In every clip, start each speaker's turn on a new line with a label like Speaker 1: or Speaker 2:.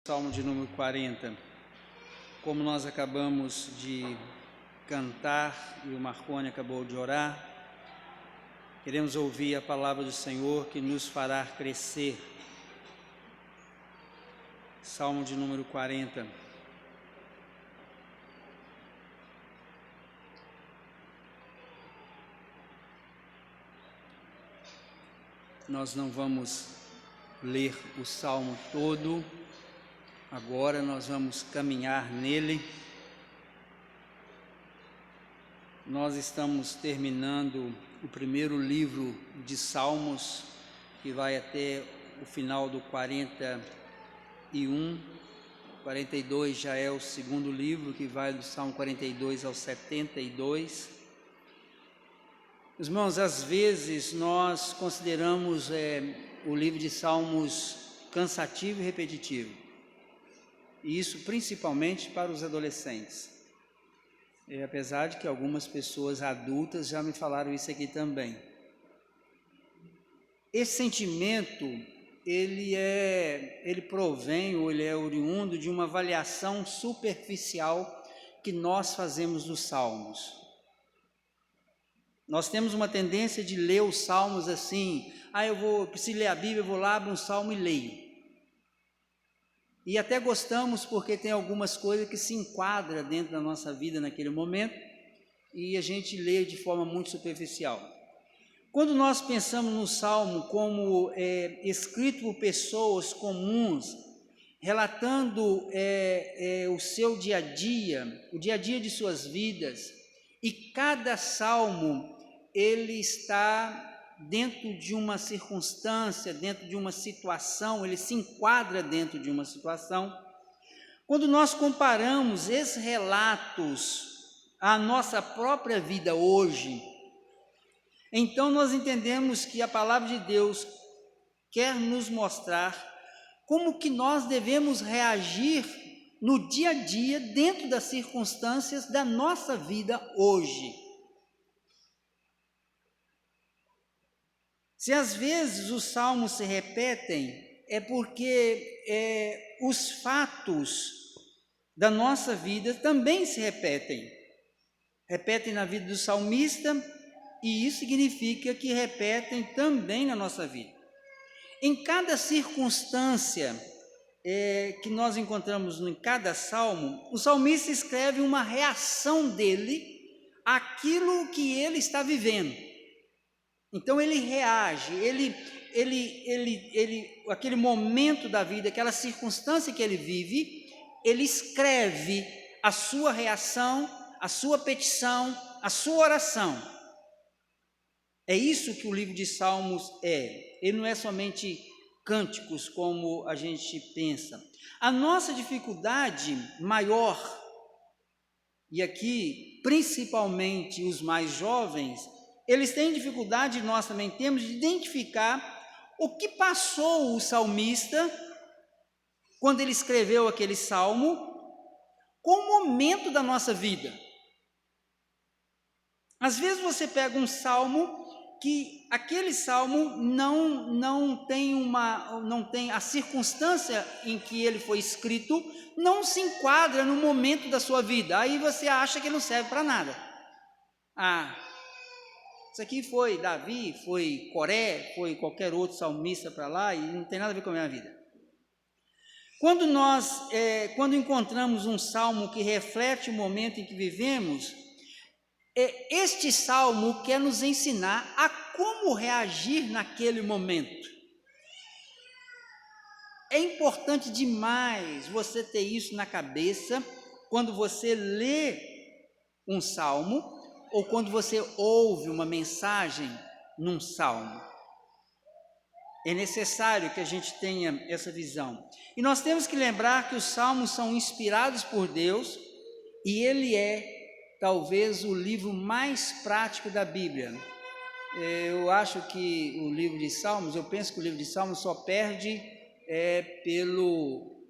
Speaker 1: Salmo de número 40, como nós acabamos de cantar e o Marconi acabou de orar, queremos ouvir a palavra do Senhor que nos fará crescer. Salmo de número 40. Nós não vamos ler o Salmo todo. Agora nós vamos caminhar nele. Nós estamos terminando o primeiro livro de Salmos, que vai até o final do 41. 42 já é o segundo livro, que vai do Salmo 42 ao 72. Irmãos, às vezes nós consideramos o livro de Salmos cansativo e repetitivo. E isso principalmente para os adolescentes. Apesar de que algumas pessoas adultas já me falaram isso aqui também. Esse sentimento, ele provém ou ele é oriundo de uma avaliação superficial que nós fazemos dos salmos. Nós temos uma tendência de ler os salmos assim, eu preciso ler a Bíblia, eu vou lá, abro um salmo e leio. E até gostamos porque tem algumas coisas que se enquadram dentro da nossa vida naquele momento e a gente lê de forma muito superficial. Quando nós pensamos no Salmo como escrito por pessoas comuns, relatando o seu dia a dia, o dia a dia de suas vidas, e cada Salmo ele está dentro de uma circunstância, dentro de uma situação, ele se enquadra dentro de uma situação. Quando nós comparamos esses relatos à nossa própria vida hoje, então nós entendemos que a palavra de Deus quer nos mostrar como que nós devemos reagir no dia a dia, dentro das circunstâncias da nossa vida hoje. Se às vezes os salmos se repetem, é porque os fatos da nossa vida também se repetem. Repetem na vida do salmista, e isso significa que repetem também na nossa vida. Em cada circunstância que nós encontramos em cada salmo, o salmista escreve uma reação dele àquilo que ele está vivendo. Então ele reage, aquele momento da vida, aquela circunstância que ele vive, ele escreve a sua reação, a sua petição, a sua oração. É isso que o livro de Salmos é. Ele não é somente cânticos como a gente pensa. A nossa dificuldade maior, e aqui principalmente os mais jovens, eles têm dificuldade, nós também temos, de identificar o que passou o salmista quando ele escreveu aquele salmo com o momento da nossa vida. Às vezes você pega um salmo que aquele salmo não tem a circunstância em que ele foi escrito, não se enquadra no momento da sua vida. Aí você acha que ele não serve para nada. Isso aqui foi Davi, foi Coré, foi qualquer outro salmista para lá e não tem nada a ver com a minha vida. Quando encontramos um salmo que reflete o momento em que vivemos, este salmo quer nos ensinar a como reagir naquele momento. É importante demais você ter isso na cabeça quando você lê um salmo, ou quando você ouve uma mensagem num salmo. É necessário que a gente tenha essa visão. E nós temos que lembrar que os salmos são inspirados por Deus, e ele é talvez o livro mais prático da Bíblia. Eu acho que o livro de Salmos, eu penso que o livro de Salmos só perde pelo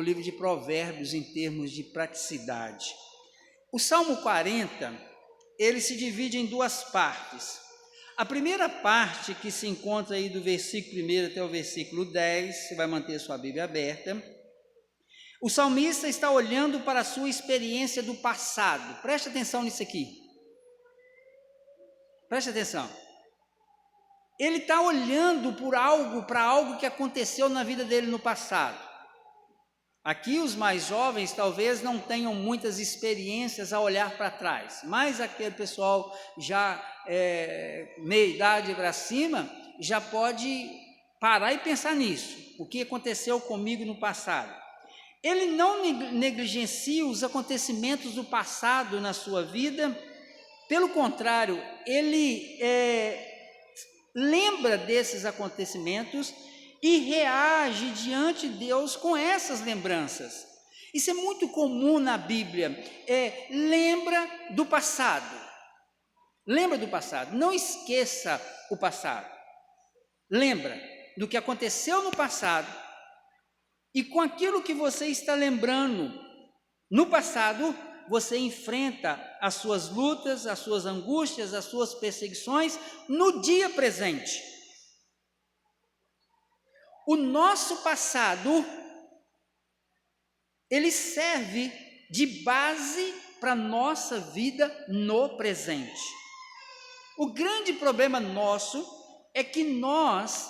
Speaker 1: livro de Provérbios em termos de praticidade. O Salmo 40... ele se divide em duas partes. A primeira parte, que se encontra aí do versículo 1 até o versículo 10, você vai manter sua Bíblia aberta, O salmista está olhando para a sua experiência do passado. Preste atenção nisso aqui. Preste atenção. Ele está olhando para algo que aconteceu na vida dele no passado. Aqui os mais jovens talvez não tenham muitas experiências a olhar para trás, mas aquele pessoal já meia idade para cima já pode parar e pensar nisso. O que aconteceu comigo no passado? Ele não negligencia os acontecimentos do passado na sua vida, pelo contrário, ele lembra desses acontecimentos e reage diante de Deus com essas lembranças. Isso é muito comum na Bíblia, lembra do passado. Lembra do passado, não esqueça o passado. Lembra do que aconteceu no passado e com aquilo que você está lembrando no passado, você enfrenta as suas lutas, as suas angústias, as suas perseguições no dia presente. O nosso passado, ele serve de base para a nossa vida no presente. O grande problema nosso é que nós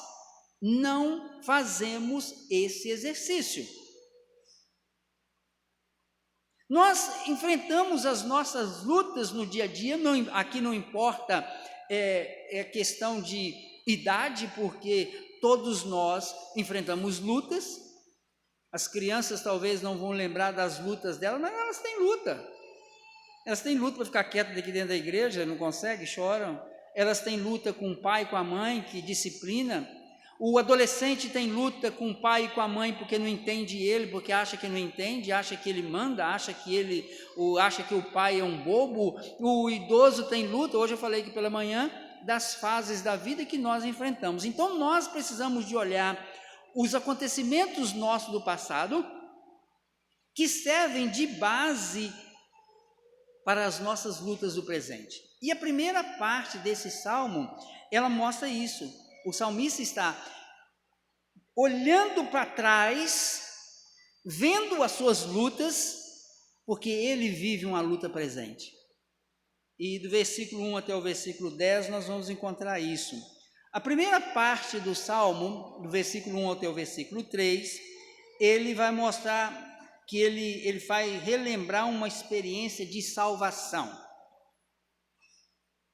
Speaker 1: não fazemos esse exercício. Nós enfrentamos as nossas lutas no dia a dia, aqui não importa questão de idade, porque todos nós enfrentamos lutas. As crianças talvez não vão lembrar das lutas delas, mas elas têm luta. Elas têm luta para ficar quietas aqui dentro da igreja, não conseguem, choram. Elas têm luta com o pai, com a mãe, que disciplina. O adolescente tem luta com o pai e com a mãe porque não entende ele, porque acha que não entende, acha que ele manda, acha que o pai é um bobo. O idoso tem luta, hoje eu falei aqui pela manhã, das fases da vida que nós enfrentamos. Então nós precisamos de olhar os acontecimentos nossos do passado, que servem de base para as nossas lutas do presente. E a primeira parte desse salmo, ela mostra isso. O salmista está olhando para trás, vendo as suas lutas, porque ele vive uma luta presente. E do versículo 1 até o versículo 10 nós vamos encontrar isso. A primeira parte do salmo, do versículo 1 até o versículo 3, ele vai mostrar que ele vai relembrar uma experiência de salvação.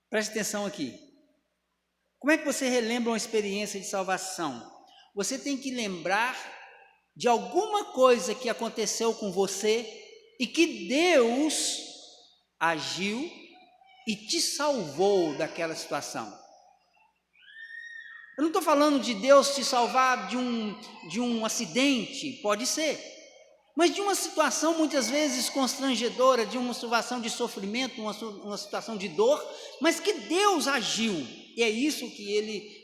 Speaker 1: Preste atenção aqui. Como é que você relembra uma experiência de salvação? Você tem que lembrar de alguma coisa que aconteceu com você e que Deus agiu e te salvou daquela situação. Eu não estou falando de Deus te salvar de um acidente, pode ser, mas de uma situação muitas vezes constrangedora, de uma situação de sofrimento, uma situação de dor, mas que Deus agiu. E é isso que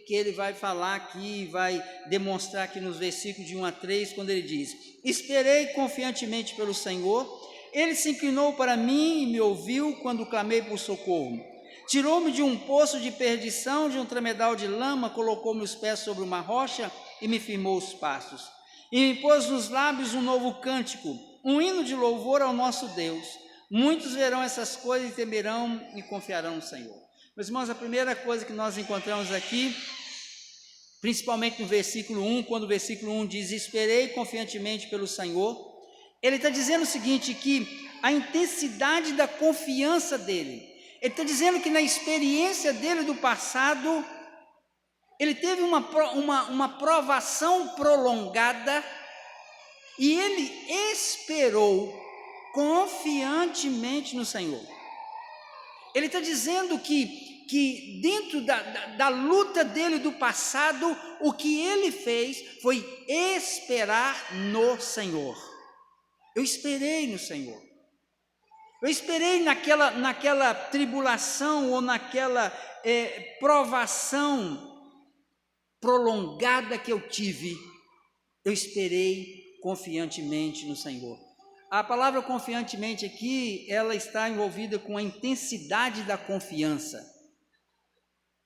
Speaker 1: ele vai falar aqui, vai demonstrar aqui nos versículos de 1 a 3, quando ele diz: esperei confiantemente pelo Senhor, ele se inclinou para mim e me ouviu quando clamei por socorro. Tirou-me de um poço de perdição, de um tremedal de lama, colocou-me os pés sobre uma rocha e me firmou os passos. E me pôs nos lábios um novo cântico, um hino de louvor ao nosso Deus. Muitos verão essas coisas e temerão e confiarão no Senhor. Meus irmãos, a primeira coisa que nós encontramos aqui, principalmente no versículo 1, quando o versículo 1 diz: esperei confiantemente pelo Senhor, ele está dizendo o seguinte, que a intensidade da confiança dele, ele está dizendo que na experiência dele do passado, ele teve uma provação prolongada e ele esperou confiantemente no Senhor. Ele está dizendo que dentro da luta dele do passado, o que ele fez foi esperar no Senhor. Eu esperei no Senhor. Eu esperei naquela tribulação ou naquela provação prolongada que eu tive. Eu esperei confiantemente no Senhor. A palavra confiantemente aqui, ela está envolvida com a intensidade da confiança.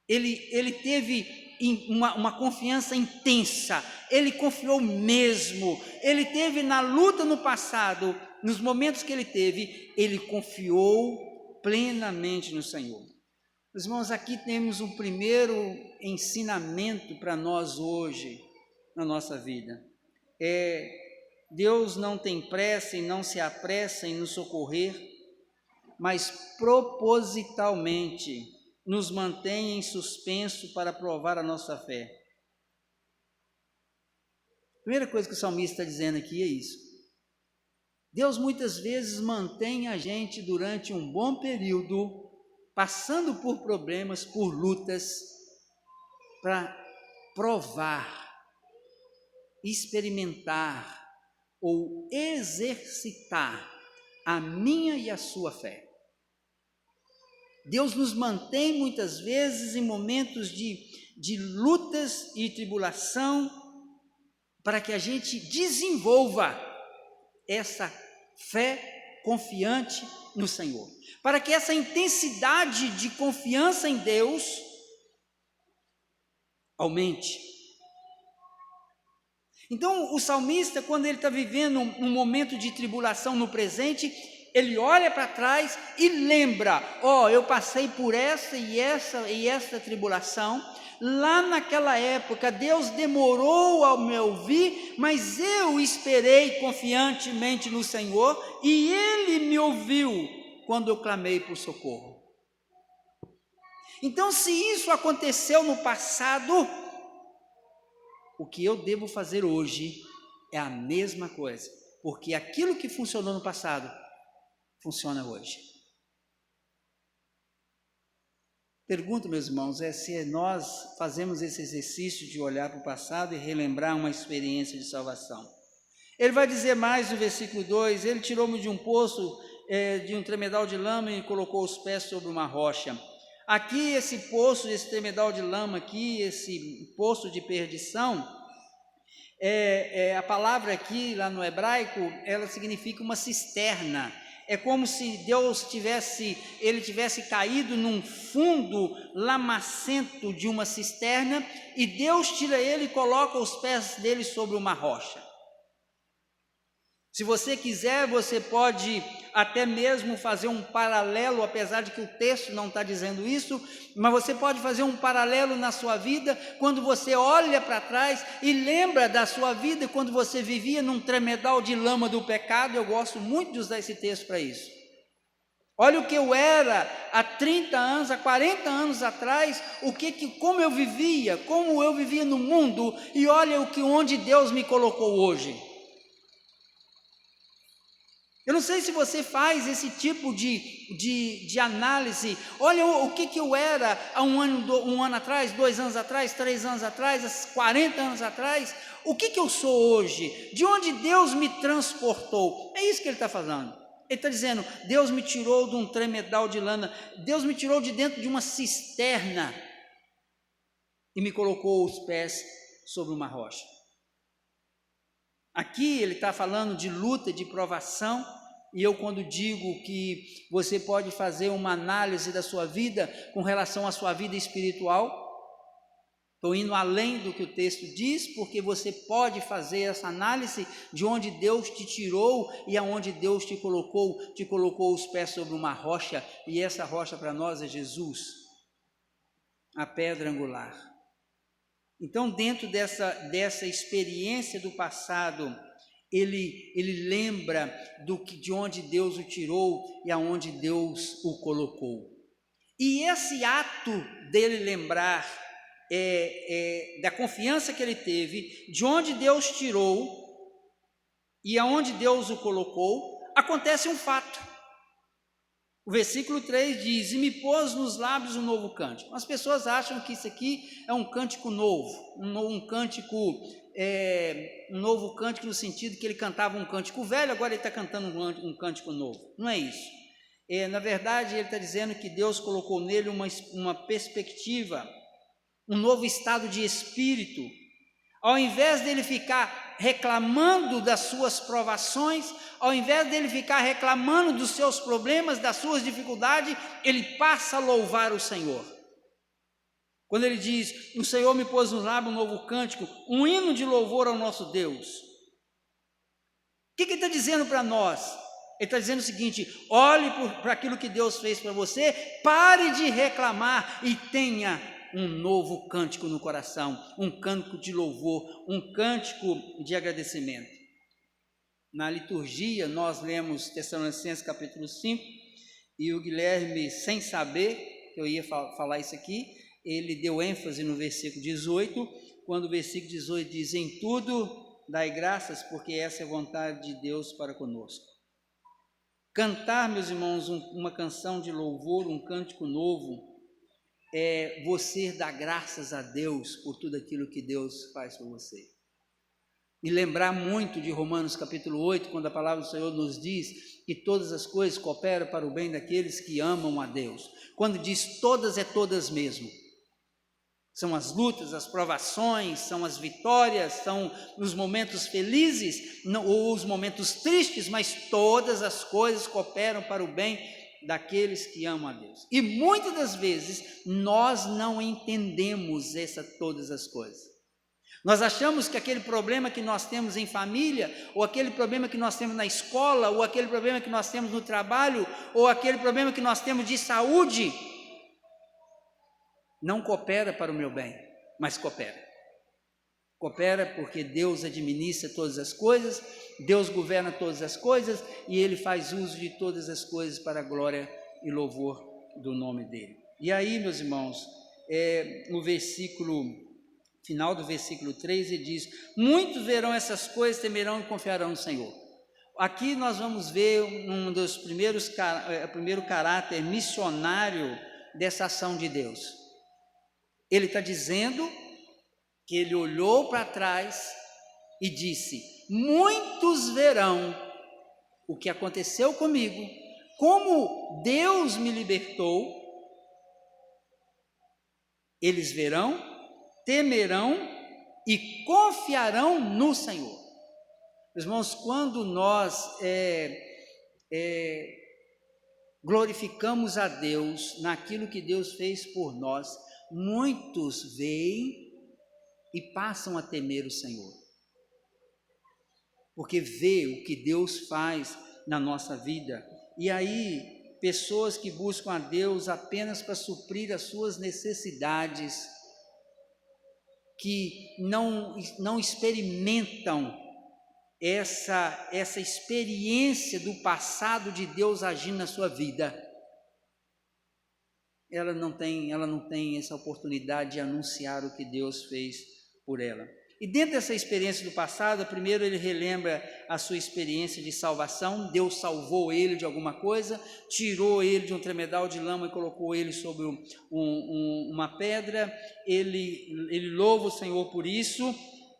Speaker 1: Ele teve uma confiança intensa, ele confiou mesmo, ele teve na luta no passado, nos momentos que ele teve, ele confiou plenamente no Senhor. Meus irmãos, aqui temos o primeiro ensinamento para nós hoje, na nossa vida. Deus não tem pressa e não se apressa em nos socorrer, mas propositalmente nos mantém em suspenso para provar a nossa fé. A primeira coisa que o salmista está dizendo aqui é isso. Deus muitas vezes mantém a gente durante um bom período, passando por problemas, por lutas, para provar, experimentar ou exercitar a minha e a sua fé. Deus nos mantém muitas vezes em momentos de lutas e tribulação, para que a gente desenvolva essa fé confiante no Senhor, para que essa intensidade de confiança em Deus aumente. Então, o salmista, quando ele está vivendo um momento de tribulação no presente, ele olha para trás e lembra, eu passei por essa e essa tribulação, lá naquela época Deus demorou a me ouvir, mas eu esperei confiantemente no Senhor e Ele me ouviu quando eu clamei por socorro. Então, se isso aconteceu no passado, o que eu devo fazer hoje é a mesma coisa, porque aquilo que funcionou no passado, funciona hoje. Pergunto, meus irmãos, se nós fazemos esse exercício de olhar para o passado e relembrar uma experiência de salvação. Ele vai dizer mais no versículo 2, ele tirou-me de um poço, de um tremedal de lama e colocou os pés sobre uma rocha. Aqui esse poço, esse tremedal de lama aqui, esse poço de perdição, a palavra aqui, lá no hebraico, ela significa uma cisterna. É como se Deus tivesse caído num fundo lamacento de uma cisterna e Deus tira ele e coloca os pés dele sobre uma rocha. Se você quiser, você pode até mesmo fazer um paralelo, apesar de que o texto não está dizendo isso, mas você pode fazer um paralelo na sua vida, quando você olha para trás e lembra da sua vida, quando você vivia num tremedal de lama do pecado. Eu gosto muito de usar esse texto para isso. Olha o que eu era há 30 anos, há 40 anos atrás, como eu vivia no mundo, e olha onde Deus me colocou hoje. Eu não sei se você faz esse tipo de análise. Olha o que eu era há um ano atrás, 2 anos atrás, 3 anos atrás, 40 anos atrás. O que eu sou hoje? De onde Deus me transportou? É isso que ele está falando. Ele está dizendo, Deus me tirou de um tremedal de lama, Deus me tirou de dentro de uma cisterna e me colocou os pés sobre uma rocha. Aqui ele está falando de luta, de provação, e eu, quando digo que você pode fazer uma análise da sua vida com relação à sua vida espiritual, estou indo além do que o texto diz, porque você pode fazer essa análise de onde Deus te tirou e aonde Deus te colocou os pés sobre uma rocha, e essa rocha para nós é Jesus, a pedra angular. Então, dentro dessa experiência do passado, ele lembra de onde Deus o tirou e aonde Deus o colocou. E esse ato dele lembrar da confiança que ele teve, de onde Deus tirou e aonde Deus o colocou, acontece um fato. O versículo 3 diz, e me pôs nos lábios um novo cântico. As pessoas acham que isso aqui é um cântico novo, um novo cântico no sentido que ele cantava um cântico velho, agora ele está cantando um cântico novo. Não é isso. Na verdade, ele está dizendo que Deus colocou nele uma perspectiva, um novo estado de espírito. Ao invés dele ficar reclamando das suas provações, ao invés dele ficar reclamando dos seus problemas, das suas dificuldades, ele passa a louvar o Senhor. Quando ele diz, o Senhor me pôs no lábio um novo cântico, um hino de louvor ao nosso Deus. O que ele está dizendo para nós? Ele está dizendo o seguinte: olhe para aquilo que Deus fez para você, pare de reclamar e tenha um novo cântico no coração, um cântico de louvor, um cântico de agradecimento. Na liturgia nós lemos Tessalonicenses capítulo 5, e o Guilherme, sem saber que eu ia falar isso aqui, ele deu ênfase no versículo 18, quando o versículo 18 diz, em tudo dai graças, porque essa é a vontade de Deus para conosco. Cantar, meus irmãos, uma canção de louvor, um cântico novo, é você dar graças a Deus por tudo aquilo que Deus faz por você. E lembrar muito de Romanos capítulo 8, quando a palavra do Senhor nos diz que todas as coisas cooperam para o bem daqueles que amam a Deus. Quando diz todas, é todas mesmo. São as lutas, as provações, são as vitórias, são os momentos felizes ou os momentos tristes, mas todas as coisas cooperam para o bem daqueles que amam a Deus. E muitas das vezes nós não entendemos todas as coisas. Nós achamos que aquele problema que nós temos em família, ou aquele problema que nós temos na escola, ou aquele problema que nós temos no trabalho, ou aquele problema que nós temos de saúde, não coopera para o meu bem, mas coopera. Coopera porque Deus administra todas as coisas, Deus governa todas as coisas, e Ele faz uso de todas as coisas para a glória e louvor do nome dEle. E aí, meus irmãos, no final do versículo 3, ele diz, muitos verão essas coisas, temerão e confiarão no Senhor. Aqui nós vamos ver um dos primeiro caráter missionário dessa ação de Deus. Ele está dizendo que ele olhou para trás e disse, muitos verão o que aconteceu comigo, como Deus me libertou, eles verão, temerão e confiarão no Senhor. Meus irmãos, quando nós glorificamos a Deus naquilo que Deus fez por nós, muitos veem e passam a temer o Senhor, porque vê o que Deus faz na nossa vida. E aí, pessoas que buscam a Deus apenas para suprir as suas necessidades, que não experimentam essa experiência do passado de Deus agindo na sua vida, ela não tem essa oportunidade de anunciar o que Deus fez por ela. E dentro dessa experiência do passado, primeiro ele relembra a sua experiência de salvação. Deus salvou ele de alguma coisa, tirou ele de um tremedal de lama e colocou ele sobre uma pedra. Ele louva o Senhor por isso,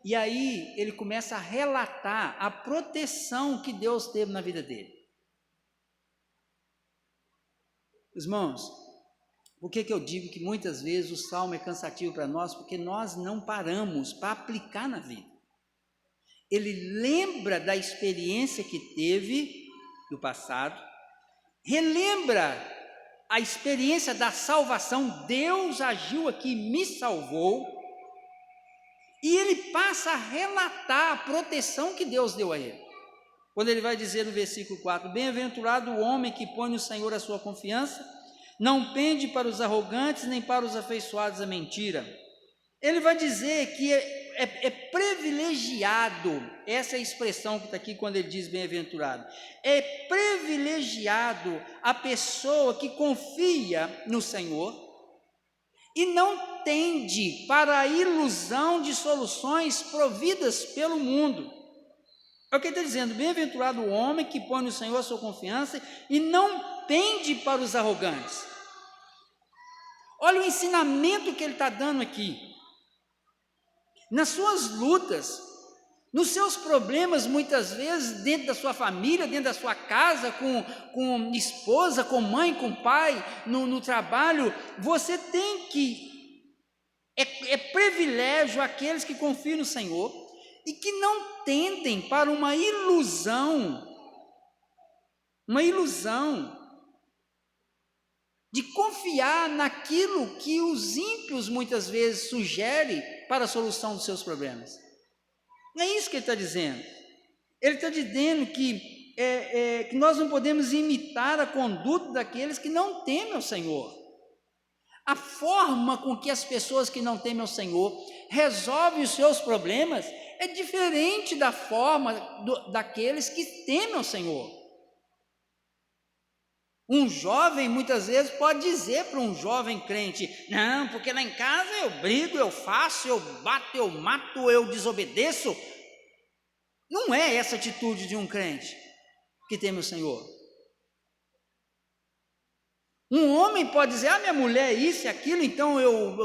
Speaker 1: e aí ele começa a relatar a proteção que Deus teve na vida dele. Irmãos, por que eu digo que muitas vezes o salmo é cansativo para nós? Porque nós não paramos para aplicar na vida. Ele lembra da experiência que teve do passado, relembra a experiência da salvação, Deus agiu aqui, me salvou, e ele passa a relatar a proteção que Deus deu a ele. Quando ele vai dizer no versículo 4, bem-aventurado o homem que põe no Senhor a sua confiança, não pende para os arrogantes, nem para os afeiçoados à mentira. Ele vai dizer que é privilegiado, essa é a expressão que está aqui quando ele diz bem-aventurado, é privilegiado a pessoa que confia no Senhor e não tende para a ilusão de soluções providas pelo mundo. É o que ele está dizendo, bem-aventurado o homem que põe no Senhor a sua confiança e não pende para os arrogantes. Olha o ensinamento que ele está dando aqui. Nas suas lutas, nos seus problemas, muitas vezes, dentro da sua família, dentro da sua casa, com esposa, com mãe, com pai, no trabalho, você tem que, é privilégio aqueles que confiam no Senhor e que não tendem para uma ilusão de confiar naquilo que os ímpios muitas vezes sugerem para a solução dos seus problemas. Não é isso que ele está dizendo. Ele está dizendo que nós não podemos imitar a conduta daqueles que não temem ao Senhor. A forma com que as pessoas que não temem ao Senhor resolvem os seus problemas é diferente da forma daqueles que temem ao Senhor. Um jovem muitas vezes pode dizer para um jovem crente: não, porque lá em casa eu brigo, eu faço, eu bato, eu mato, eu desobedeço. Não é essa a atitude de um crente que teme o Senhor. Um homem pode dizer: minha mulher é isso e aquilo, então eu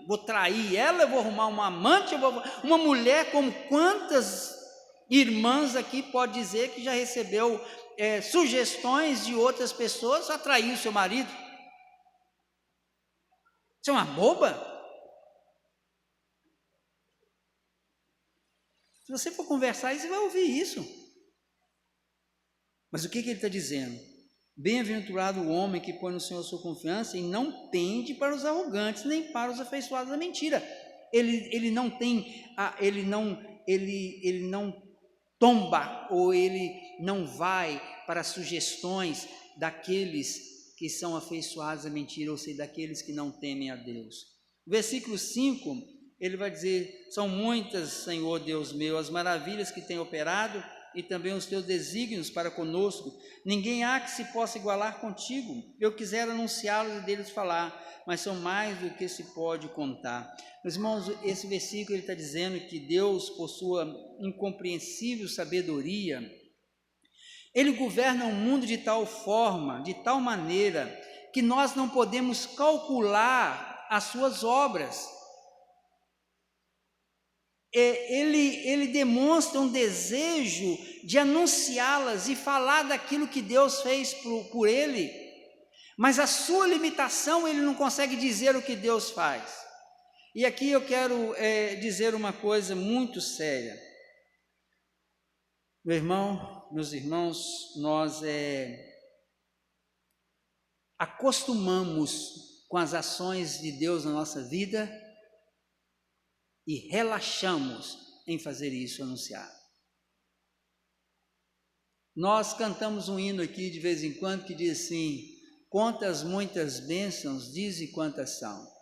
Speaker 1: vou trair ela, eu vou arrumar uma amante, uma mulher, como quantas irmãs aqui pode dizer que já recebeu sugestões de outras pessoas a trair o seu marido. Isso é uma boba. Se você for conversar, você vai ouvir isso. Mas o que ele está dizendo? Bem-aventurado o homem que põe no Senhor sua confiança e não pende para os arrogantes, nem para os afeiçoados da mentira. Ele não tomba, ou ele não vai para as sugestões daqueles que são afeiçoados à mentira, ou seja, daqueles que não temem a Deus. Versículo 5, ele vai dizer: são muitas, Senhor Deus meu, as maravilhas que tem operado, e também os teus desígnios para conosco. Ninguém há que se possa igualar contigo. Eu quisera anunciá-los e deles falar, mas são mais do que se pode contar. Meus irmãos, esse versículo ele está dizendo que Deus, por sua incompreensível sabedoria, Ele governa o mundo de tal forma, de tal maneira, que nós não podemos calcular as suas obras. Ele demonstra um desejo de anunciá-las e falar daquilo que Deus fez por ele, mas a sua limitação, ele não consegue dizer o que Deus faz. E aqui eu quero dizer uma coisa muito séria. Meus irmãos, nós acostumamos com as ações de Deus na nossa vida e relaxamos em fazer isso, anunciar. Nós cantamos um hino aqui de vez em quando que diz assim: quantas muitas bênçãos, dize quantas são.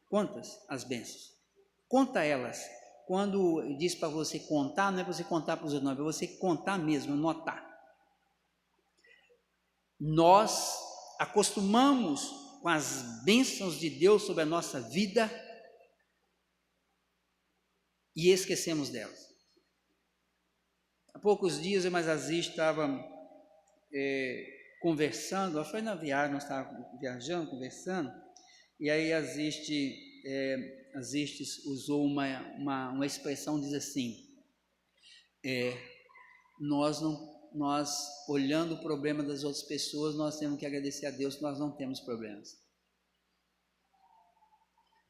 Speaker 1: Quantas as bênçãos? Conta elas. Quando diz para você contar, não é para você contar para os outros, não, é para você contar mesmo, notar. Nós acostumamos com as bênçãos de Deus sobre a nossa vida e esquecemos delas. Há poucos dias eu e mais Aziz estávamos conversando, foi na viagem, nós estávamos viajando, conversando, e aí Aziz usou uma expressão, diz assim: nós olhando o problema das outras pessoas, nós temos que agradecer a Deus que nós não temos problemas.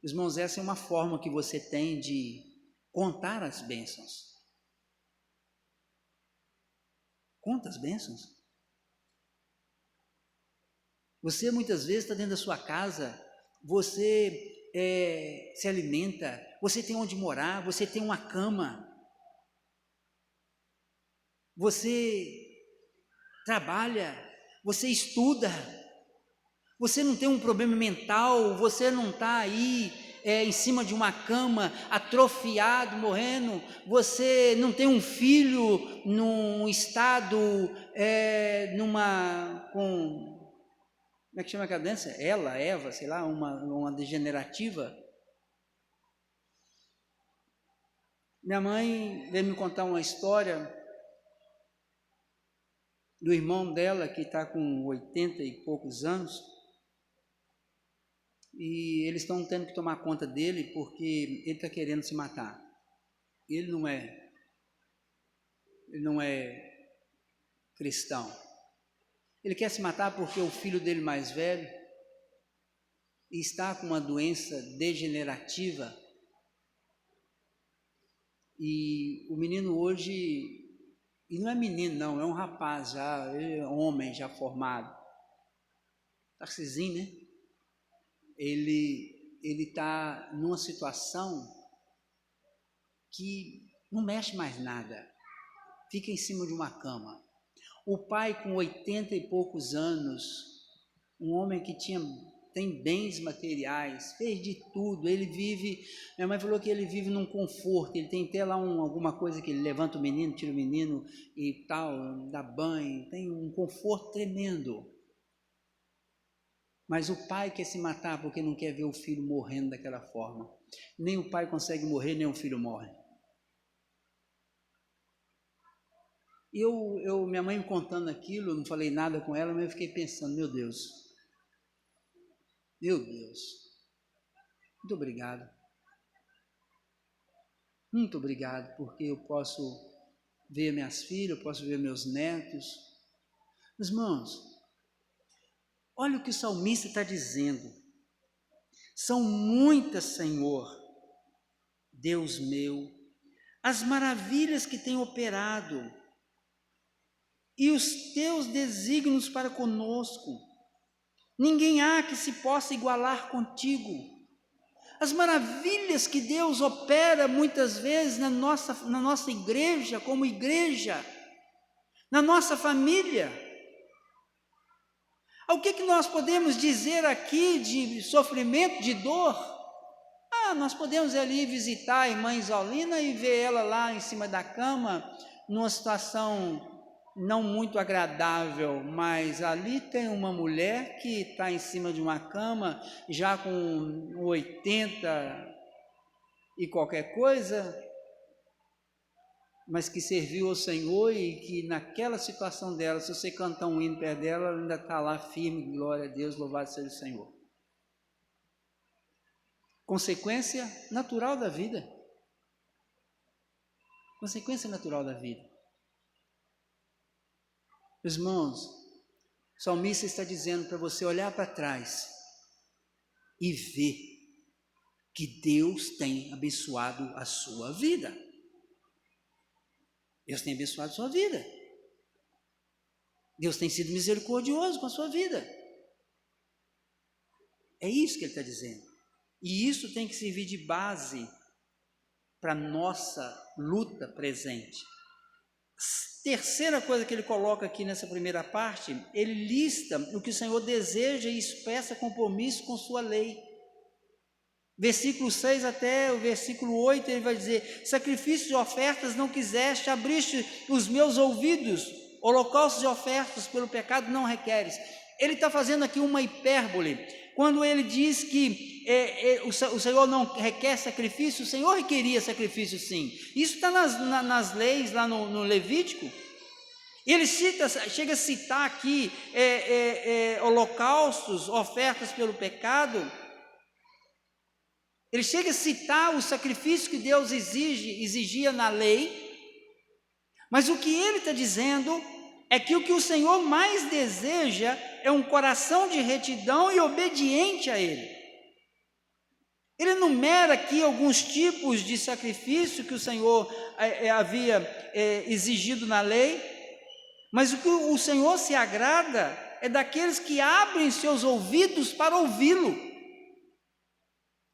Speaker 1: Irmãos, essa é uma forma que você tem de contar as bênçãos. Conta as bênçãos. Você muitas vezes está dentro da sua casa, você se alimenta, você tem onde morar, você tem uma cama, você trabalha, você estuda, você não tem um problema mental, você não está aí em cima de uma cama, atrofiado, morrendo, você não tem um filho num estado, como é que chama aquela doença? Eva, sei lá, uma degenerativa. Minha mãe veio me contar uma história do irmão dela, que está com 80 e poucos anos, e eles estão tendo que tomar conta dele porque ele está querendo se matar. Ele não é cristão. Ele quer se matar porque o filho dele mais velho está com uma doença degenerativa, e o menino hoje, e não é menino não, é um rapaz já, ele é homem já formado, Tarcisinho, né? Ele está numa situação que não mexe mais nada, fica em cima de uma cama. O pai, com 80 e poucos anos, um homem que tem bens materiais, fez de tudo, ele vive, minha mãe falou que ele vive num conforto, ele tem até lá alguma coisa que ele levanta o menino, tira o menino e tal, dá banho, tem um conforto tremendo. Mas o pai quer se matar porque não quer ver o filho morrendo daquela forma. Nem o pai consegue morrer, nem o filho morre. Minha mãe me contando aquilo, eu não falei nada com ela, mas eu fiquei pensando, meu Deus, muito obrigado. Muito obrigado, porque eu posso ver minhas filhas, eu posso ver meus netos. Meus irmãos, olha o que o salmista está dizendo. São muitas, Senhor, Deus meu, as maravilhas que tem operado e os teus desígnios para conosco. Ninguém há que se possa igualar contigo. As maravilhas que Deus opera muitas vezes na nossa igreja, como igreja, na nossa família. O que nós podemos dizer aqui de sofrimento, de dor? Nós podemos ir ali visitar a irmã Isolina e ver ela lá em cima da cama, numa situação não muito agradável, mas ali tem uma mulher que está em cima de uma cama, já com 80 e qualquer coisa, mas que serviu ao Senhor e que naquela situação dela, se você cantar um hino perto dela, ela ainda está lá firme, glória a Deus, louvado seja o Senhor. Consequência natural da vida. Consequência natural da vida. Meus irmãos, o salmista está dizendo para você olhar para trás e ver que Deus tem abençoado a sua vida. Deus tem abençoado a sua vida. Deus tem sido misericordioso com a sua vida. É isso que ele está dizendo. E isso tem que servir de base para a nossa luta presente. Terceira coisa que ele coloca aqui nessa primeira parte, ele lista o que o Senhor deseja e expressa compromisso com sua lei. Versículo 6 até o versículo 8, ele vai dizer: sacrifícios e ofertas não quiseste, abriste os meus ouvidos, holocaustos e ofertas pelo pecado não requeres. Ele está fazendo aqui uma hipérbole. Quando ele diz que o Senhor não requer sacrifício, o Senhor requeria sacrifício sim. Isso está nas leis, lá no Levítico. Ele chega a citar aqui holocaustos, ofertas pelo pecado. Ele chega a citar o sacrifício que Deus exigia na lei. Mas o que ele está dizendo é que o que o Senhor mais deseja é um coração de retidão e obediente a Ele. Ele enumera aqui alguns tipos de sacrifício que o Senhor havia exigido na lei, mas o que o Senhor se agrada é daqueles que abrem seus ouvidos para ouvi-lo.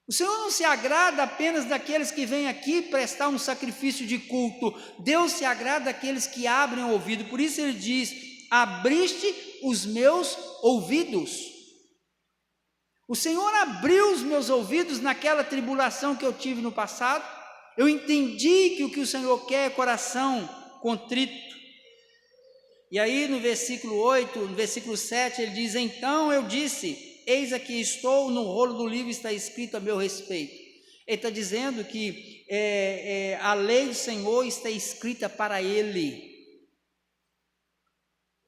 Speaker 1: O Senhor não se agrada apenas daqueles que vêm aqui prestar um sacrifício de culto. Deus se agrada daqueles que abrem o ouvido. Por isso ele diz: abriste os meus ouvidos. O Senhor abriu os meus ouvidos naquela tribulação que eu tive no passado. Eu entendi que o que o Senhor quer é coração contrito. E aí no versículo 8, no versículo 7, ele diz: então eu disse: eis aqui estou, no rolo do livro está escrito a meu respeito. Ele está dizendo que a lei do Senhor está escrita para ele.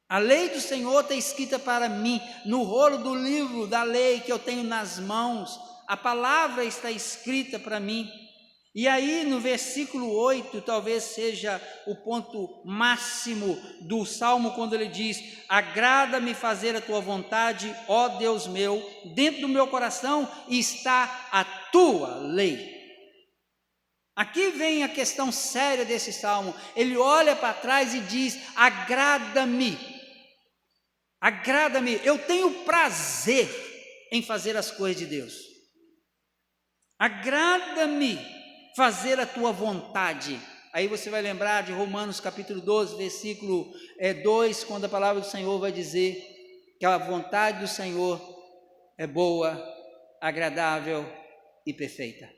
Speaker 1: A lei do Senhor está escrita para mim, no rolo do livro da lei que eu tenho nas mãos, a palavra está escrita para mim. E aí no versículo 8, talvez seja o ponto máximo do Salmo, quando ele diz: agrada-me fazer a tua vontade, ó Deus meu, dentro do meu coração está a tua lei. Aqui vem a questão séria desse Salmo. Ele olha para trás e diz: agrada-me. Agrada-me, eu tenho prazer em fazer as coisas de Deus. Agrada-me fazer a tua vontade. Aí você vai lembrar de Romanos capítulo 12, versículo 2, quando a palavra do Senhor vai dizer que a vontade do Senhor é boa, agradável e perfeita.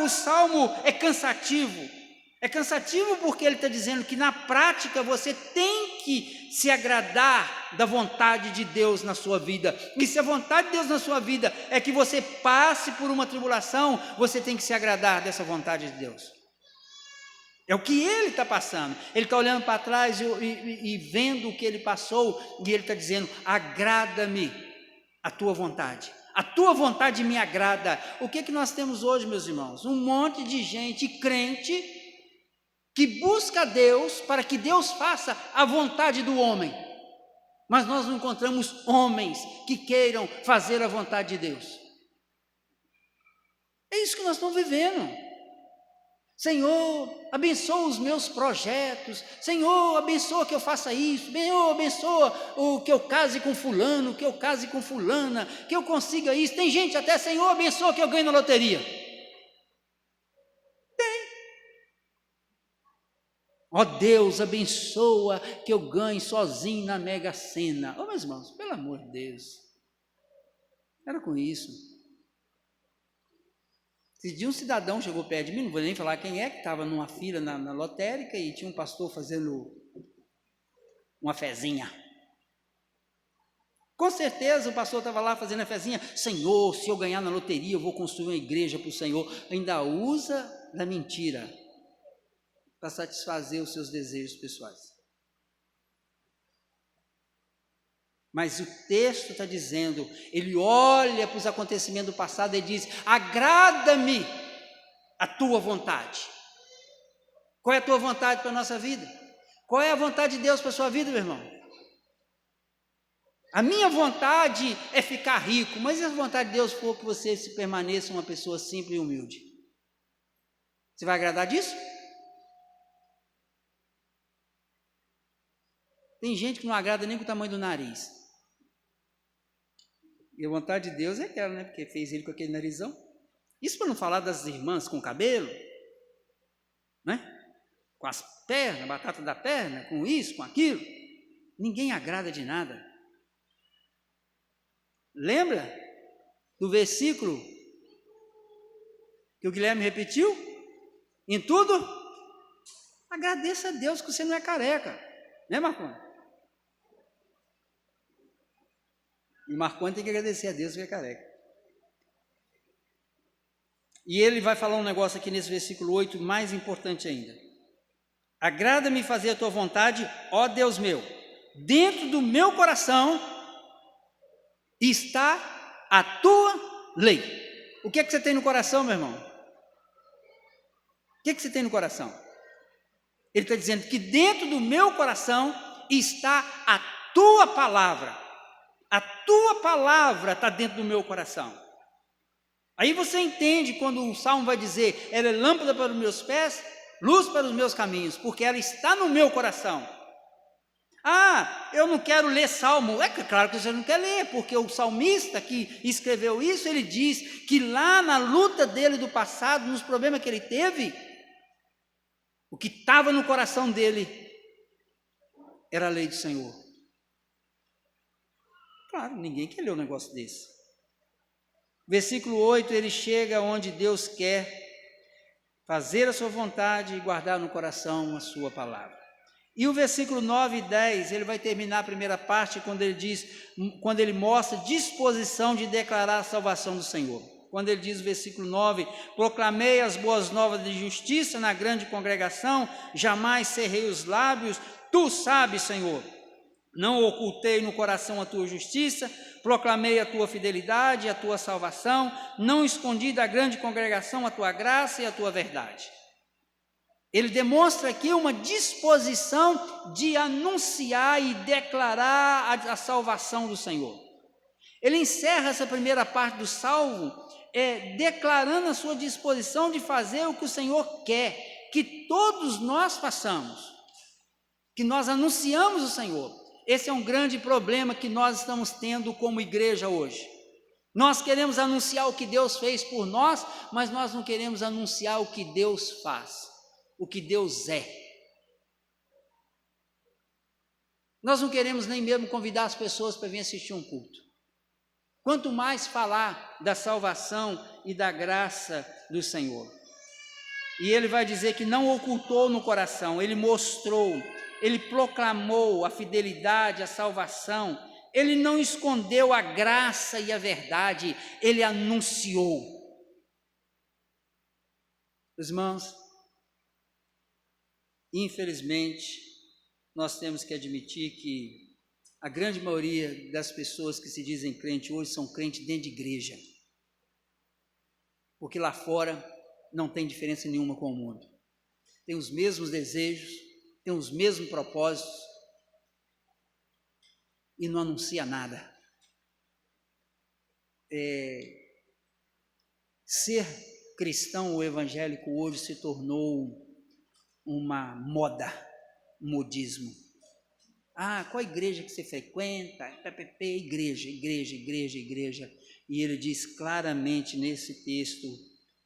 Speaker 1: O salmo é cansativo. É cansativo porque ele está dizendo que na prática você tem que se agradar da vontade de Deus na sua vida. E se a vontade de Deus na sua vida é que você passe por uma tribulação, você tem que se agradar dessa vontade de Deus. É o que ele está passando. Ele está olhando para trás e vendo o que ele passou, e ele está dizendo: agrada-me a tua vontade. A tua vontade me agrada. O que nós temos hoje, meus irmãos? Um monte de gente crente que busca Deus para que Deus faça a vontade do homem. Mas nós não encontramos homens que queiram fazer a vontade de Deus. É isso que nós estamos vivendo. Senhor, abençoa os meus projetos. Senhor, abençoa que eu faça isso. Senhor, abençoa que eu case com fulano, que eu case com fulana, que eu consiga isso. Tem gente até: Senhor, abençoa que eu ganhe na loteria. Ó Deus, abençoa que eu ganhe sozinho na Mega Sena. Meus irmãos, pelo amor de Deus, era com isso. Esse dia um cidadão chegou perto de mim, não vou nem falar quem é, que estava numa fila na lotérica e tinha um pastor fazendo uma fezinha. Com certeza o pastor estava lá fazendo a fezinha: Senhor, se eu ganhar na loteria eu vou construir uma igreja para o Senhor. Ainda usa da mentira para satisfazer os seus desejos pessoais. Mas o texto está dizendo, ele olha para os acontecimentos do passado e diz: agrada-me a tua vontade. Qual é a tua vontade para a nossa vida? Qual é a vontade de Deus para a sua vida, meu irmão? A minha vontade é ficar rico, mas se a vontade de Deus for que você se permaneça uma pessoa simples e humilde, você vai agradar disso? Tem gente que não agrada nem com o tamanho do nariz. E a vontade de Deus é aquela, né? Porque fez ele com aquele narizão. Isso para não falar das irmãs com cabelo, né? Com as pernas, batata da perna, com isso, com aquilo. Ninguém agrada de nada. Lembra do versículo que o Guilherme repetiu? Em tudo, agradeça a Deus que você não é careca. Né, Marconi? E Marconi tem que agradecer a Deus que é careca. E ele vai falar um negócio aqui nesse versículo 8, mais importante ainda. Agrada-me fazer a tua vontade, ó Deus meu. Dentro do meu coração está a tua lei. O que é que você tem no coração, meu irmão? O que é que você tem no coração? Ele está dizendo que dentro do meu coração está a tua palavra. A tua palavra está dentro do meu coração. Aí você entende quando o Salmo vai dizer: ela é lâmpada para os meus pés, luz para os meus caminhos, porque ela está no meu coração. Eu não quero ler Salmo. É claro que você não quer ler, porque o salmista que escreveu isso, ele diz que lá na luta dele do passado, nos problemas que ele teve, o que estava no coração dele era a lei do Senhor. Claro, ninguém quer ler um negócio desse. Versículo 8, ele chega onde Deus quer fazer a sua vontade e guardar no coração a sua palavra. E o versículo 9 e 10, ele vai terminar a primeira parte quando ele mostra disposição de declarar a salvação do Senhor. Quando ele diz no versículo 9: proclamei as boas novas de justiça na grande congregação, jamais cerrei os lábios, tu sabes, Senhor. Não ocultei no coração a tua justiça, proclamei a tua fidelidade e a tua salvação, não escondi da grande congregação a tua graça e a tua verdade. Ele demonstra aqui uma disposição de anunciar e declarar a salvação do Senhor. Ele encerra essa primeira parte do salmo declarando a sua disposição de fazer o que o Senhor quer que todos nós façamos, que nós anunciamos o Senhor. Esse é um grande problema que nós estamos tendo como igreja hoje. Nós queremos anunciar o que Deus fez por nós, mas nós não queremos anunciar o que Deus faz, o que Deus é. Nós não queremos nem mesmo convidar as pessoas para vir assistir um culto. Quanto mais falar da salvação e da graça do Senhor. E ele vai dizer que não ocultou no coração, ele mostrou, ele proclamou a fidelidade, a salvação, ele não escondeu a graça e a verdade, ele anunciou. Irmãos, infelizmente, nós temos que admitir que a grande maioria das pessoas que se dizem crente hoje são crentes dentro de igreja, porque lá fora não tem diferença nenhuma com o mundo, tem os mesmos desejos, tem os mesmos propósitos e não anuncia nada. Ser cristão ou evangélico hoje se tornou uma moda, um modismo. Qual igreja que você frequenta? Igreja. E ele diz claramente nesse texto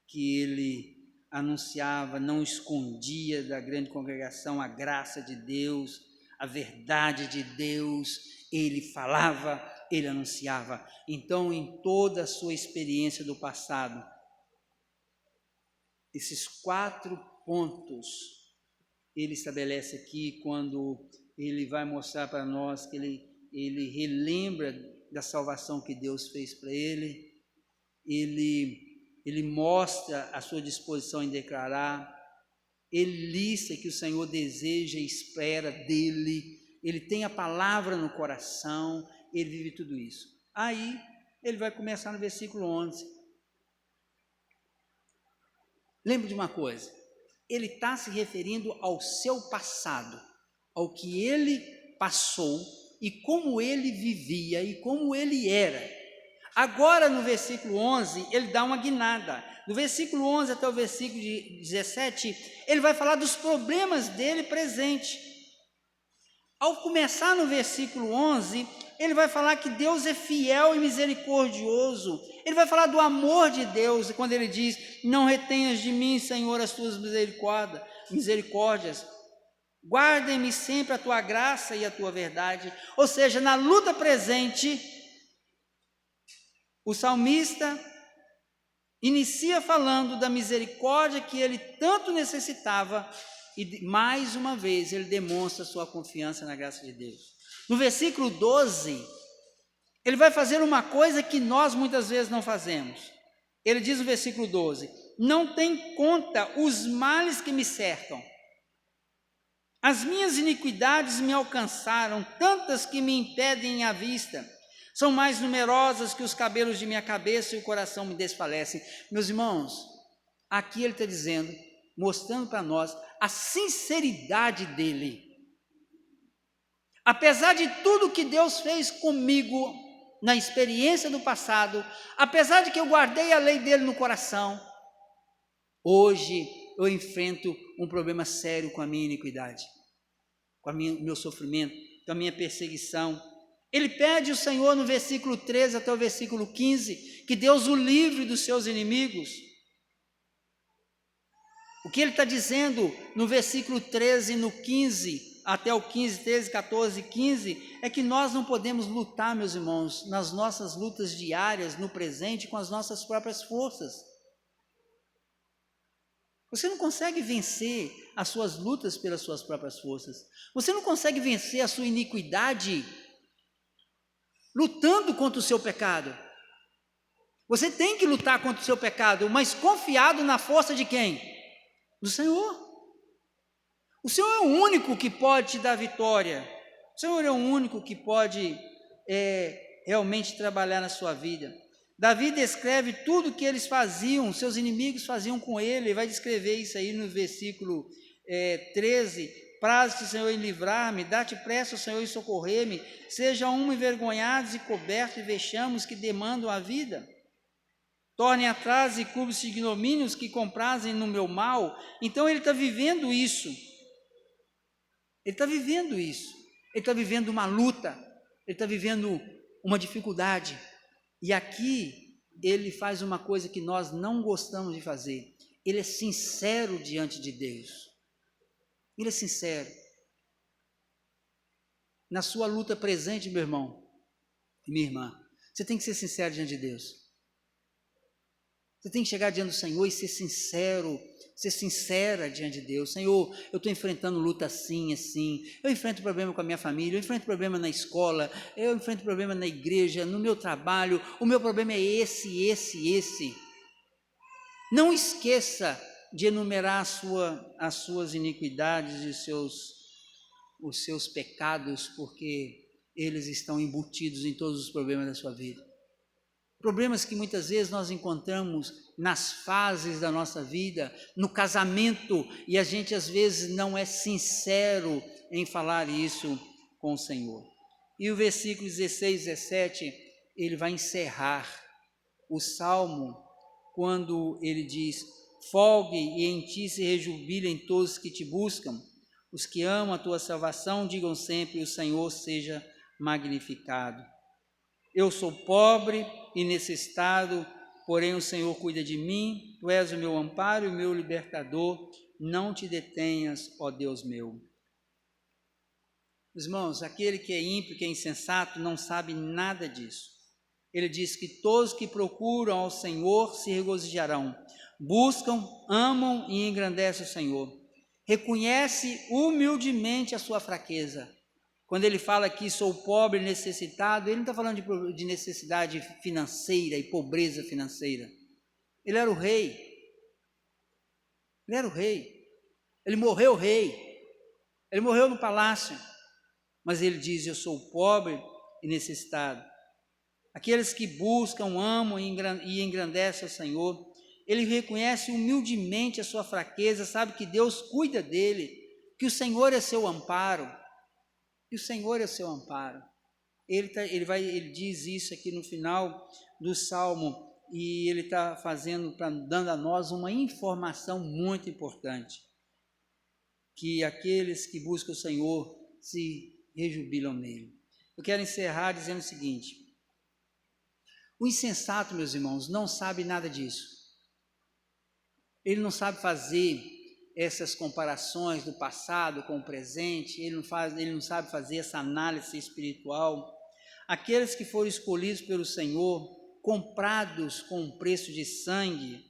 Speaker 1: que ele anunciava, não escondia da grande congregação a graça de Deus, a verdade de Deus, ele falava, ele anunciava. Então, em toda a sua experiência do passado, esses 4 pontos ele estabelece aqui quando ele vai mostrar para nós que ele relembra da salvação que Deus fez para ele, ele mostra a sua disposição em declarar, ele lista que o Senhor deseja e espera dele, ele tem a palavra no coração, ele vive tudo isso. Aí ele vai começar no versículo 11. Lembre de uma coisa, ele está se referindo ao seu passado, ao que ele passou e como ele vivia e como ele era. Agora no versículo 11 ele dá uma guinada, do versículo 11 até o versículo 17 ele vai falar dos problemas dele presente. Ao começar no versículo 11 ele vai falar que Deus é fiel e misericordioso, ele vai falar do amor de Deus, quando ele diz, não retenhas de mim, Senhor, as tuas misericórdias, guardem-me sempre a tua graça e a tua verdade. Ou seja, na luta presente, o salmista inicia falando da misericórdia que ele tanto necessitava e mais uma vez ele demonstra sua confiança na graça de Deus. No versículo 12, ele vai fazer uma coisa que nós muitas vezes não fazemos. Ele diz no versículo 12, não tem conta os males que me cercam. As minhas iniquidades me alcançaram, tantas que me impedem a vista. São mais numerosas que os cabelos de minha cabeça e o coração me desfalece. Meus irmãos, aqui ele está dizendo, mostrando para nós a sinceridade dele. Apesar de tudo que Deus fez comigo na experiência do passado, apesar de que eu guardei a lei dele no coração, hoje eu enfrento um problema sério com a minha iniquidade, com o meu sofrimento, com a minha perseguição. Ele pede ao Senhor no versículo 13 até o versículo 15, que Deus o livre dos seus inimigos. O que ele está dizendo no versículo 13 e no 15, até o 15, 13, 14 e 15, é que nós não podemos lutar, meus irmãos, nas nossas lutas diárias, no presente, com as nossas próprias forças. Você não consegue vencer as suas lutas pelas suas próprias forças. Você não consegue vencer a sua iniquidade lutando contra o seu pecado. Você tem que lutar contra o seu pecado, mas confiado na força de quem? Do Senhor. O Senhor é o único que pode te dar vitória. O Senhor é o único que pode realmente trabalhar na sua vida. Davi descreve tudo que eles faziam, seus inimigos faziam com ele. Ele vai descrever isso aí no versículo 13. Praze-te, Senhor, em livrar-me, dá-te pressa, Senhor, em socorrer-me. Sejam envergonhados e cobertos de vexames que demandam a vida. Tornem atrás e cubram-se de ignomínios que comprazem no meu mal. Então ele está vivendo isso. Ele está vivendo isso. ele está vivendo uma luta, ele está vivendo uma dificuldade. E aqui ele faz uma coisa que nós não gostamos de fazer. Ele é sincero diante de Deus. Ele é sincero. Na sua luta presente, meu irmão e minha irmã, você tem que ser sincero diante de Deus. Você tem que chegar diante do Senhor e ser sincero, ser sincera diante de Deus. Senhor, eu estou enfrentando luta assim, assim. Eu enfrento problema com a minha família, eu enfrento problema na escola, eu enfrento problema na igreja, no meu trabalho. O meu problema é esse. Não esqueça de enumerar as suas iniquidades e os seus pecados, porque eles estão embutidos em todos os problemas da sua vida. Problemas que muitas vezes nós encontramos nas fases da nossa vida, no casamento, e a gente às vezes não é sincero em falar isso com o Senhor. E o versículo 16, 17, ele vai encerrar o Salmo quando ele diz: folgue e em ti se rejubilem todos que te buscam, os que amam a tua salvação digam sempre: o Senhor seja magnificado. Eu sou pobre e necessitado, porém o Senhor cuida de mim. Tu és o meu amparo e o meu libertador. Não te detenhas, ó Deus meu. Irmãos, aquele que é ímpio, que é insensato, não sabe nada disso. Ele diz que todos que procuram ao Senhor se regozijarão. Buscam, amam e engrandecem o Senhor. Reconhece humildemente a sua fraqueza. Quando ele fala que sou pobre e necessitado, ele não está falando de necessidade financeira e pobreza financeira. Ele era o rei. Ele era o rei. Ele morreu rei. Ele morreu no palácio. Mas ele diz: eu sou pobre e necessitado. Aqueles que buscam, amam e engrandecem o Senhor. Ele reconhece humildemente a sua fraqueza, sabe que Deus cuida dele, que o Senhor é seu amparo. Que o Senhor é o seu amparo. Ele diz isso aqui no final do Salmo, e ele está dando a nós uma informação muito importante, que aqueles que buscam o Senhor se rejubilam nele. Eu quero encerrar dizendo o seguinte: o insensato, meus irmãos, não sabe nada disso. Ele não sabe fazer essas comparações do passado com o presente, ele não sabe fazer essa análise espiritual. Aqueles que foram escolhidos pelo Senhor, comprados com um preço de sangue,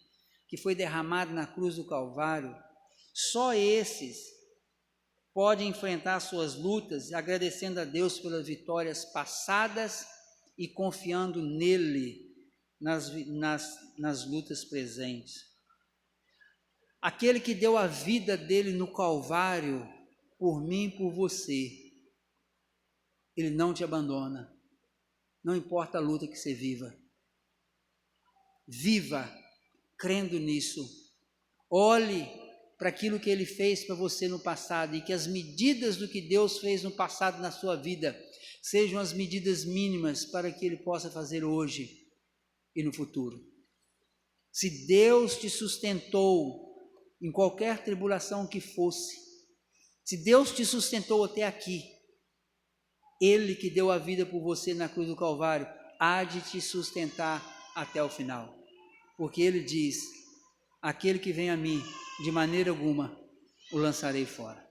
Speaker 1: que foi derramado na cruz do Calvário, só esses podem enfrentar suas lutas agradecendo a Deus pelas vitórias passadas e confiando nele nas lutas presentes. Aquele que deu a vida dele no Calvário, por mim e por você, ele não te abandona, não importa a luta que você viva. Viva crendo nisso. Olhe para aquilo que ele fez para você no passado, e que as medidas do que Deus fez no passado na sua vida sejam as medidas mínimas para que ele possa fazer hoje e no futuro. Se Deus te sustentou em qualquer tribulação que fosse, se Deus te sustentou até aqui, Ele que deu a vida por você na cruz do Calvário, há de te sustentar até o final. Porque Ele diz: aquele que vem a mim, de maneira alguma o lançarei fora.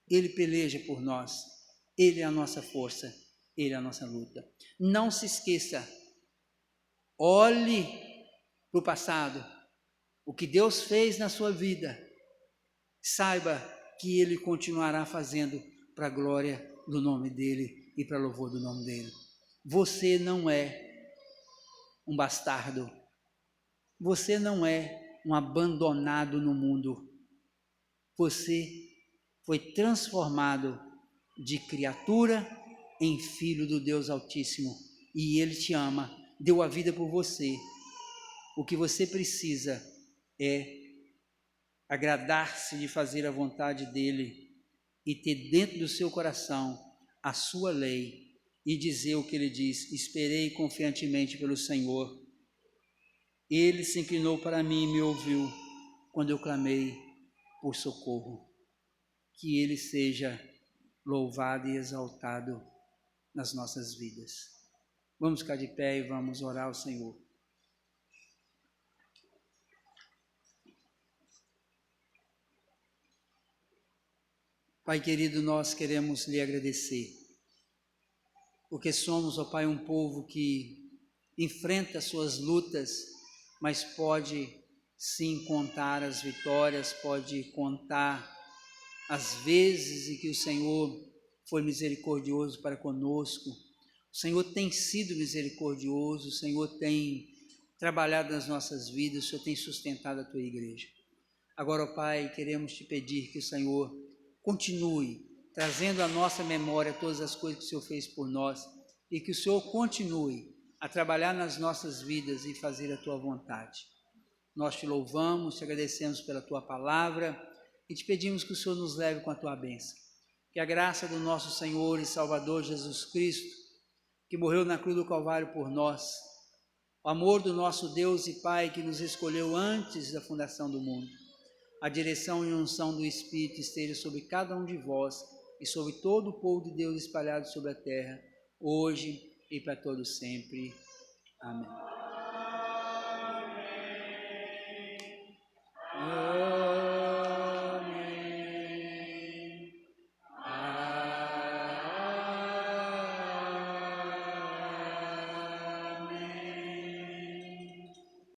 Speaker 1: Ele peleja por nós, Ele é a nossa força, Ele é a nossa luta. Não se esqueça, olhe para o passado, o que Deus fez na sua vida, saiba que Ele continuará fazendo para a glória do nome dEle e para louvor do nome dEle. Você não é um bastardo, você não é um abandonado no mundo, você foi transformado de criatura em filho do Deus Altíssimo, e Ele te ama, deu a vida por você. O que você precisa é agradar-se de fazer a vontade dEle e ter dentro do seu coração a sua lei e dizer o que Ele diz: esperei confiantemente pelo Senhor. Ele se inclinou para mim e me ouviu quando eu clamei por socorro. Que Ele seja louvado e exaltado nas nossas vidas. Vamos ficar de pé e vamos orar ao Senhor. Pai querido, nós queremos lhe agradecer, porque somos, ó Pai, um povo que enfrenta suas lutas, mas pode sim contar as vitórias, pode contar as vezes em que o Senhor foi misericordioso para conosco. O Senhor tem sido misericordioso, o Senhor tem trabalhado nas nossas vidas, o Senhor tem sustentado a tua igreja. Agora, ó Pai, queremos te pedir que o Senhor continue trazendo à nossa memória todas as coisas que o Senhor fez por nós e que o Senhor continue a trabalhar nas nossas vidas e fazer a tua vontade. Nós te louvamos, te agradecemos pela tua palavra e te pedimos que o Senhor nos leve com a tua bênção. Que a graça do nosso Senhor e Salvador Jesus Cristo, que morreu na cruz do Calvário por nós, o amor do nosso Deus e Pai que nos escolheu antes da fundação do mundo, a direção e unção do Espírito esteja sobre cada um de vós e sobre todo o povo de Deus espalhado sobre a terra, hoje e para todo sempre. Amém.